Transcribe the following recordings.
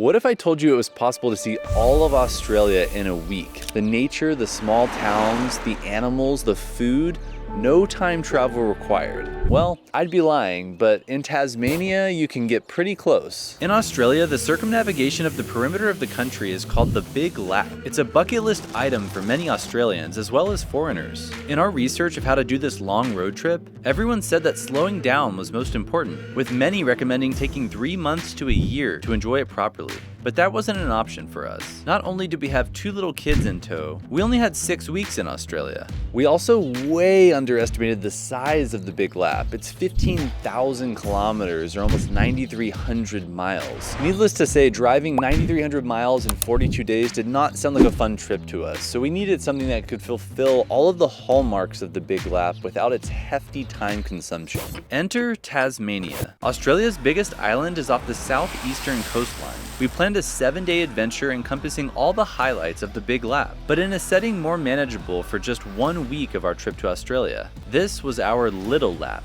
What if I told you it was possible to see all of Australia in a week? The nature, the small towns, the animals, the food, no time travel required. Well, I'd be lying, but in Tasmania, you can get pretty close. In Australia, the circumnavigation of the perimeter of the country is called the Big Lap. It's a bucket list item for many Australians as well as foreigners. In our research of how to do this long road trip, everyone said that slowing down was most important, with many recommending taking 3 months to a year to enjoy it properly. But that wasn't an option for us. Not only did we have 2 little kids in tow, we only had 6 weeks in Australia. We also way underestimated the size of the Big Lap. It's 15,000 kilometers or almost 9,300 miles. Needless to say, driving 9,300 miles in 42 days did not sound like a fun trip to us, so we needed something that could fulfill all of the hallmarks of the Big Lap without its hefty time consumption. Enter Tasmania. Australia's biggest island is off the southeastern coastline. We planned a 7-day adventure encompassing all the highlights of the Big Lap, but in a setting more manageable for just 1 week of our trip to Australia. This was our Little Lap.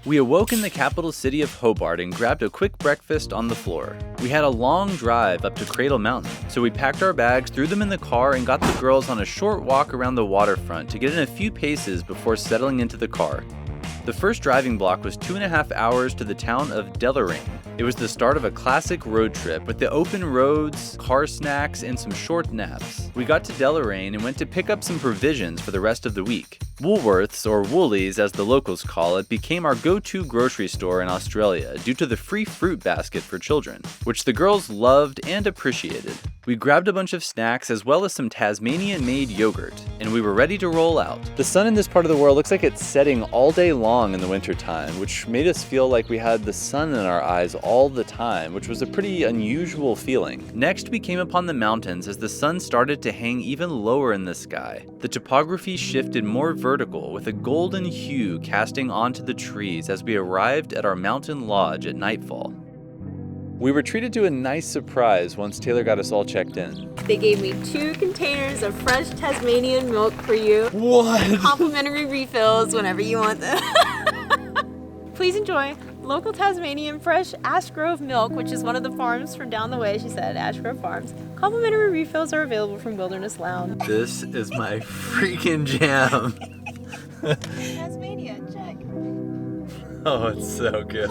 We awoke in the capital city of Hobart and grabbed a quick breakfast on the floor. We had a long drive up to Cradle Mountain, so we packed our bags, threw them in the car, and got the girls on a short walk around the waterfront to get in a few paces before settling into the car. The first driving block was 2.5 hours to the town of Deloraine. It was the start of a classic road trip with the open roads, car snacks, and some short naps. We got to Deloraine and went to pick up some provisions for the rest of the week. Woolworths, or Woolies as the locals call it, became our go-to grocery store in Australia due to the free fruit basket for children, which the girls loved and appreciated. We grabbed a bunch of snacks as well as some Tasmanian-made yogurt, and we were ready to roll out. The sun in this part of the world looks like it's setting all day long in the wintertime, which made us feel like we had the sun in our eyes all the time, which was a pretty unusual feeling. Next, we came upon the mountains as the sun started to hang even lower in the sky. The topography shifted more vertical, with a golden hue casting onto the trees as we arrived at our mountain lodge at nightfall. We were treated to a nice surprise once Taylor got us all checked in. They gave me 2 containers of fresh Tasmanian milk for you. What? Complimentary refills whenever you want them. Please enjoy local Tasmanian fresh Ash Grove milk, which is one of the farms from down the way, she said, Ash Grove Farms. Complimentary refills are available from Wilderness Lounge. This is my freaking jam. Tasmania, check. Oh, it's so good.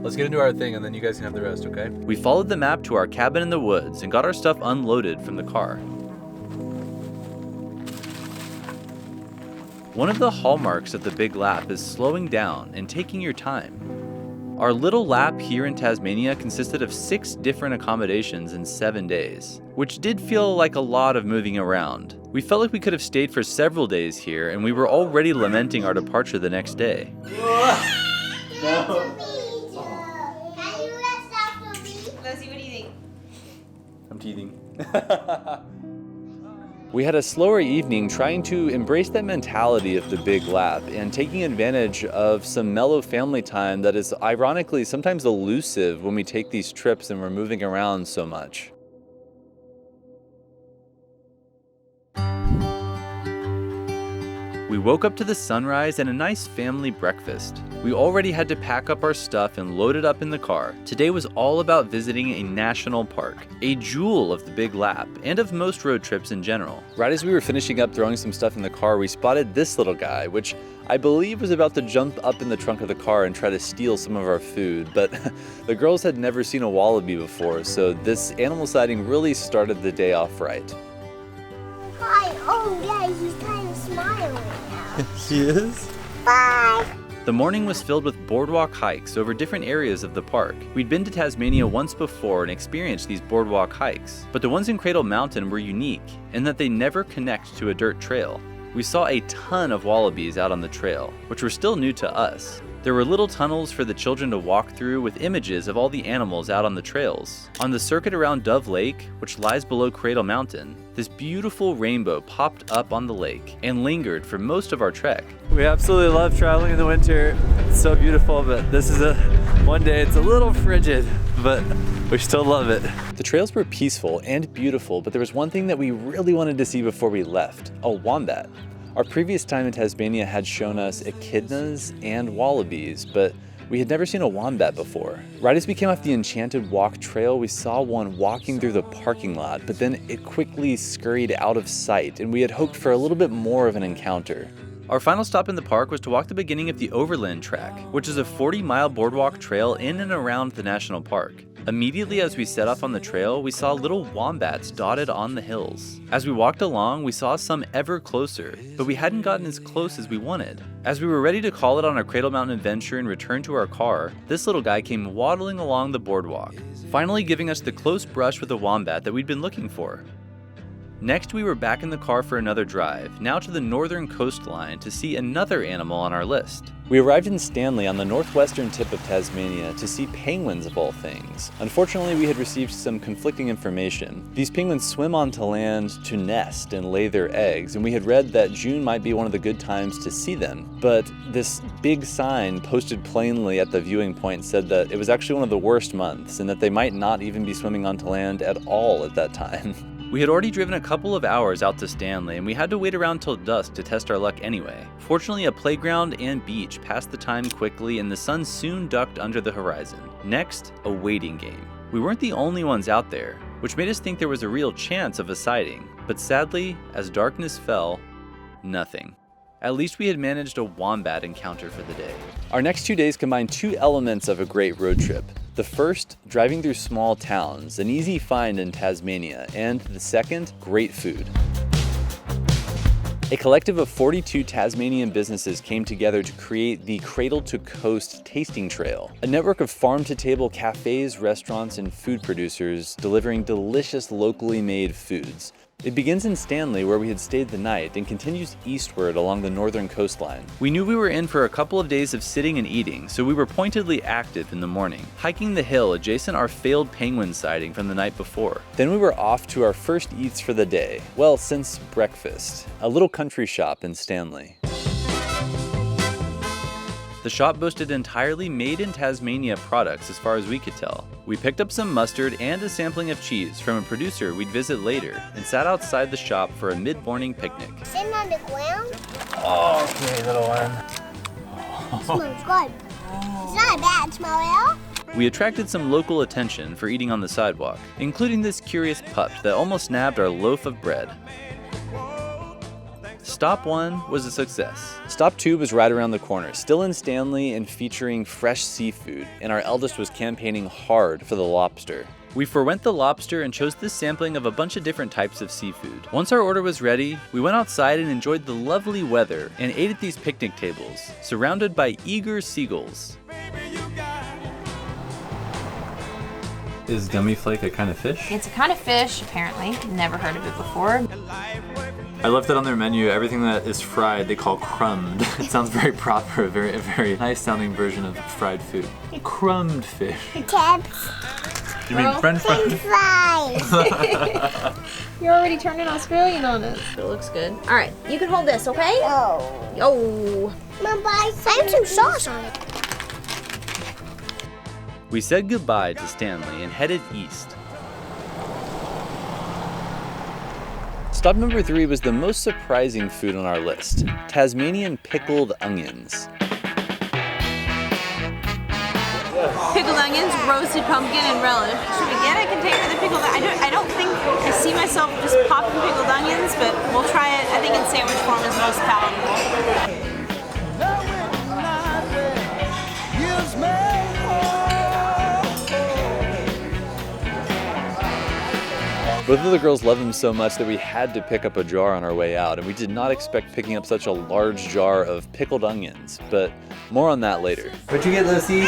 Let's get into our thing and then you guys can have the rest, okay? We followed the map to our cabin in the woods and got our stuff unloaded from the car. One of the hallmarks of the Big Lap is slowing down and taking your time. Our little lap here in Tasmania consisted of 6 different accommodations in 7 days, which did feel like a lot of moving around. We felt like we could have stayed for several days here and we were already lamenting our departure the next day. No. Leslie, what do you think? I'm teething. We had a slower evening trying to embrace that mentality of the Big Lap and taking advantage of some mellow family time that is ironically sometimes elusive when we take these trips and we're moving around so much. We woke up to the sunrise and a nice family breakfast. We already had to pack up our stuff and load it up in the car. Today was all about visiting a national park, a jewel of the Big Lap, and of most road trips in general. Right as we were finishing up throwing some stuff in the car, we spotted this little guy, which I believe was about to jump up in the trunk of the car and try to steal some of our food, but the girls had never seen a wallaby before, so this animal sighting really started the day off right. Hi, oh yeah, he's kind of smiling now. He is? Bye. The morning was filled with boardwalk hikes over different areas of the park. We'd been to Tasmania once before and experienced these boardwalk hikes, but the ones in Cradle Mountain were unique in that they never connect to a dirt trail. We saw a ton of wallabies out on the trail, which were still new to us. There were little tunnels for the children to walk through with images of all the animals out on the trails. On the circuit around Dove Lake, which lies below Cradle Mountain, this beautiful rainbow popped up on the lake and lingered for most of our trek. We absolutely love traveling in the winter. It's so beautiful, but this is one day it's a little frigid, but We still love it. The trails were peaceful and beautiful, but there was one thing that we really wanted to see before we left, a wombat. Our previous time in Tasmania had shown us echidnas and wallabies, but we had never seen a wombat before. Right as we came off the Enchanted Walk trail, we saw one walking through the parking lot, but then it quickly scurried out of sight, and we had hoped for a little bit more of an encounter. Our final stop in the park was to walk the beginning of the Overland Track, which is a 40-mile boardwalk trail in and around the national park. Immediately as we set off on the trail, we saw little wombats dotted on the hills. As we walked along, we saw some ever closer, but we hadn't gotten as close as we wanted. As we were ready to call it on our Cradle Mountain adventure and return to our car, this little guy came waddling along the boardwalk, finally giving us the close brush with a wombat that we'd been looking for. Next, we were back in the car for another drive, now to the northern coastline to see another animal on our list. We arrived in Stanley on the northwestern tip of Tasmania to see penguins of all things. Unfortunately, we had received some conflicting information. These penguins swim onto land to nest and lay their eggs, and we had read that June might be one of the good times to see them. But this big sign posted plainly at the viewing point said that it was actually one of the worst months and that they might not even be swimming onto land at all at that time. We had already driven a couple of hours out to Stanley, and we had to wait around till dusk to test our luck anyway. Fortunately, a playground and beach passed the time quickly, and the sun soon ducked under the horizon. Next, a waiting game. We weren't the only ones out there, which made us think there was a real chance of a sighting. But sadly, as darkness fell, nothing. At least we had managed a wombat encounter for the day. Our next 2 days combined two elements of a great road trip. The first, driving through small towns, an easy find in Tasmania, and the second, great food. A collective of 42 Tasmanian businesses came together to create the Cradle to Coast Tasting Trail, a network of farm-to-table cafes, restaurants, and food producers delivering delicious locally made foods. It begins in Stanley, where we had stayed the night, and continues eastward along the northern coastline. We knew we were in for a couple of days of sitting and eating, so we were pointedly active in the morning, hiking the hill adjacent our failed penguin sighting from the night before. Then we were off to our first eats for the day, well, since breakfast, a little country shop in Stanley. The shop boasted entirely made in Tasmania products as far as we could tell. We picked up some mustard and a sampling of cheese from a producer we'd visit later and sat outside the shop for a mid-morning picnic. Sitting on the ground? Okay, little one. Smells good. It's not a bad smell at all. We attracted some local attention for eating on the sidewalk, including this curious pup that almost nabbed our loaf of bread. Stop 1 was a success. Stop 2 was right around the corner, still in Stanley and featuring fresh seafood, and our eldest was campaigning hard for the lobster. We forewent the lobster and chose this sampling of a bunch of different types of seafood. Once our order was ready, we went outside and enjoyed the lovely weather and ate at these picnic tables, surrounded by eager seagulls. Is gummy flake a kind of fish? It's a kind of fish, apparently. Never heard of it before. I love that on their menu, everything that is fried they call crumbed. It sounds very proper, a very nice sounding version of fried food. Crumbed fish. Chips. You mean French fries? Fries. You're already turning Australian on us. It looks good. All right, you can hold this, okay? Oh. Oh. Mom, I have some sauce on it. We said goodbye to Stanley and headed east. Stop number 3 was the most surprising food on our list, Tasmanian pickled onions. Pickled onions, roasted pumpkin, and relish. Should we get it? I can take for the pickled. I don't think I see myself just popping pickled onions, but we'll try it. I think in sandwich form is most palatable. Both of the girls love them so much that we had to pick up a jar on our way out, and we did not expect picking up such a large jar of pickled onions, but more on that later. What'd you get, Lucy?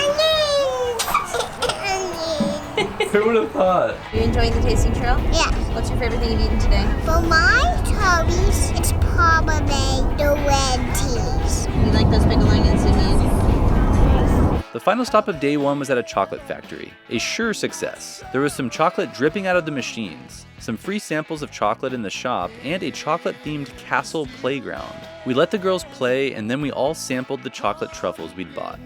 Who would have thought? You enjoying the tasting trail? Yeah. What's your favorite thing you've eaten today? For my Toby's, it's probably the red teas. You like those pickled onions, didn't you? The final stop of day 1 was at a chocolate factory, a sure success. There was some chocolate dripping out of the machines, some free samples of chocolate in the shop, and a chocolate-themed castle playground. We let the girls play, and then we all sampled the chocolate truffles we'd bought.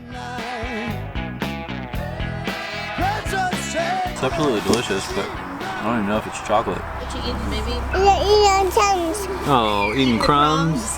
It's absolutely delicious, but I don't even know if it's chocolate. What you eating, baby? Eating crumbs. Oh, eating crumbs.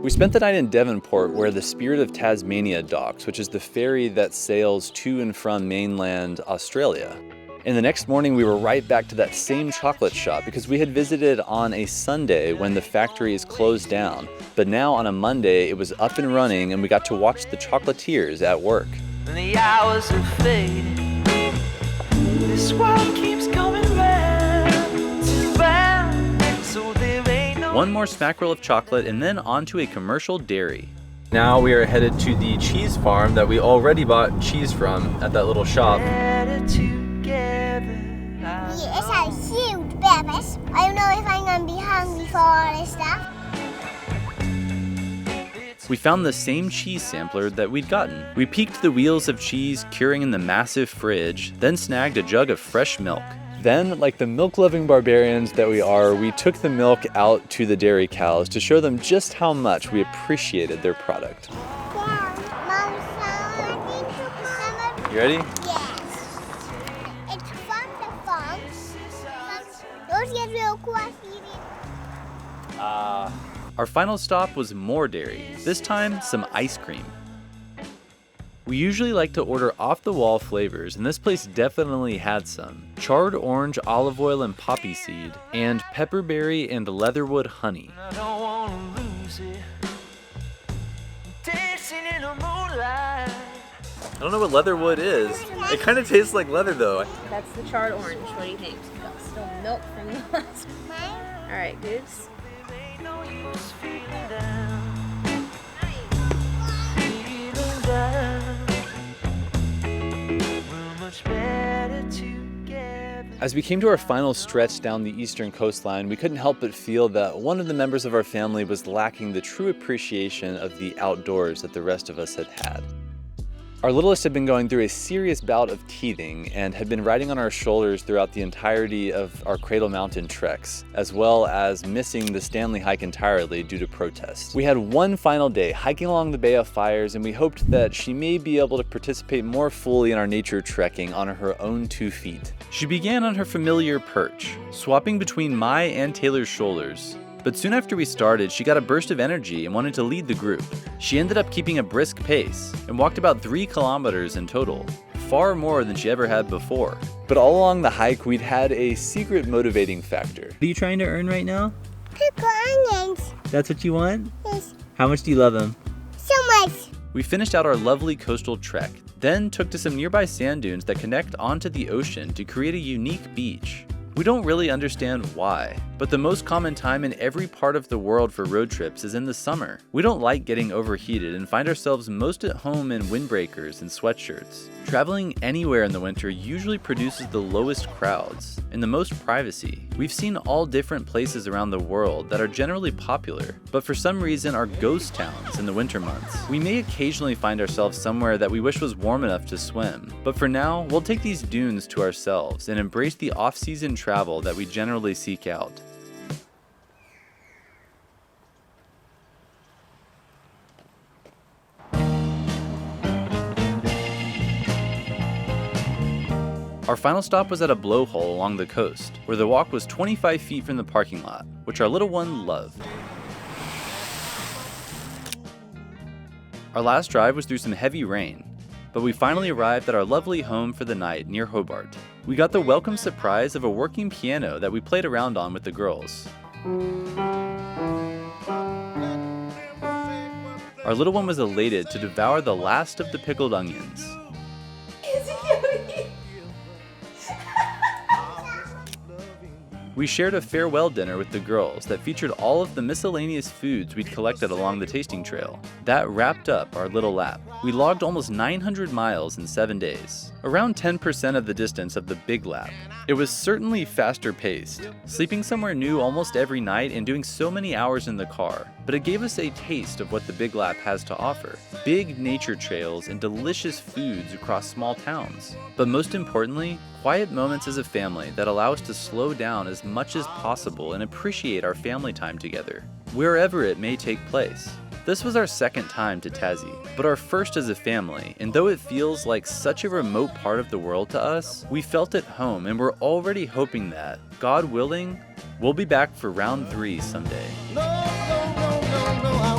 We spent the night in Devonport, where the Spirit of Tasmania docks, which is the ferry that sails to and from mainland Australia. And the next morning we were right back to that same chocolate shop because we had visited on a Sunday when the factory is closed down. But now on a Monday it was up and running and we got to watch the chocolatiers at work. And the hours are fading. This world keeps coming round to round, so there ain't no. One more smack roll of chocolate and then on to a commercial dairy. Now we are headed to the cheese farm that we already bought cheese from at that little shop. Yes, I huge breakfast. I don't know if I'm gonna be hungry for all this stuff. We found the same cheese sampler that we'd gotten. We peeked the wheels of cheese curing in the massive fridge, then snagged a jug of fresh milk. Then, like the milk-loving barbarians that we are, we took the milk out to the dairy cows to show them just how much we appreciated their product. You ready? Yes. It's from the farm. Those get real quick. Our final stop was more dairy, this time some ice cream. We usually like to order off-the-wall flavors, and this place definitely had some. Charred orange, olive oil, and poppy seed, and pepperberry and leatherwood honey. I don't wanna lose it. Dancing in the moonlight. I don't know what leatherwood is. It kind of tastes like leather though. That's the charred orange. What do you think? Got still milk from the last one. All right, dudes. Ain't no use feeling down. Feeling down. We're much better together. As we came to our final stretch down the eastern coastline, we couldn't help but feel that one of the members of our family was lacking the true appreciation of the outdoors that the rest of us had had. Our littlest had been going through a serious bout of teething and had been riding on our shoulders throughout the entirety of our Cradle Mountain treks, as well as missing the Stanley hike entirely due to protests. We had one final day hiking along the Bay of Fires, and we hoped that she may be able to participate more fully in our nature trekking on her own 2 feet. She began on her familiar perch, swapping between my and Taylor's shoulders. But soon after we started, she got a burst of energy and wanted to lead the group. She ended up keeping a brisk pace and walked about 3 kilometers in total, far more than she ever had before. But all along the hike, we'd had a secret motivating factor. What are you trying to earn right now? Pickle onions. That's what you want? Yes. How much do you love them? So much. We finished out our lovely coastal trek, then took to some nearby sand dunes that connect onto the ocean to create a unique beach. We don't really understand why, but the most common time in every part of the world for road trips is in the summer. We don't like getting overheated and find ourselves most at home in windbreakers and sweatshirts. Traveling anywhere in the winter usually produces the lowest crowds and the most privacy. We've seen all different places around the world that are generally popular, but for some reason are ghost towns in the winter months. We may occasionally find ourselves somewhere that we wish was warm enough to swim, but for now, we'll take these dunes to ourselves and embrace the off-season travel that we generally seek out. Our final stop was at a blowhole along the coast, where the walk was 25 feet from the parking lot, which our little one loved. Our last drive was through some heavy rain, but we finally arrived at our lovely home for the night near Hobart. We got the welcome surprise of a working piano that we played around on with the girls. Our little one was elated to devour the last of the pickled onions. We shared a farewell dinner with the girls that featured all of the miscellaneous foods we'd collected along the tasting trail. That wrapped up our little lap. We logged almost 900 miles in 7 days, around 10% of the distance of the big lap. It was certainly faster paced, sleeping somewhere new almost every night and doing so many hours in the car, but it gave us a taste of what the big lap has to offer. Big nature trails and delicious foods across small towns. But most importantly, quiet moments as a family that allow us to slow down as much as possible and appreciate our family time together, wherever it may take place. This was our second time to Tassie, but our first as a family, and though it feels like such a remote part of the world to us, we felt at home and we're already hoping that, God willing, we'll be back for round 3 someday. No, no, no, no, no, I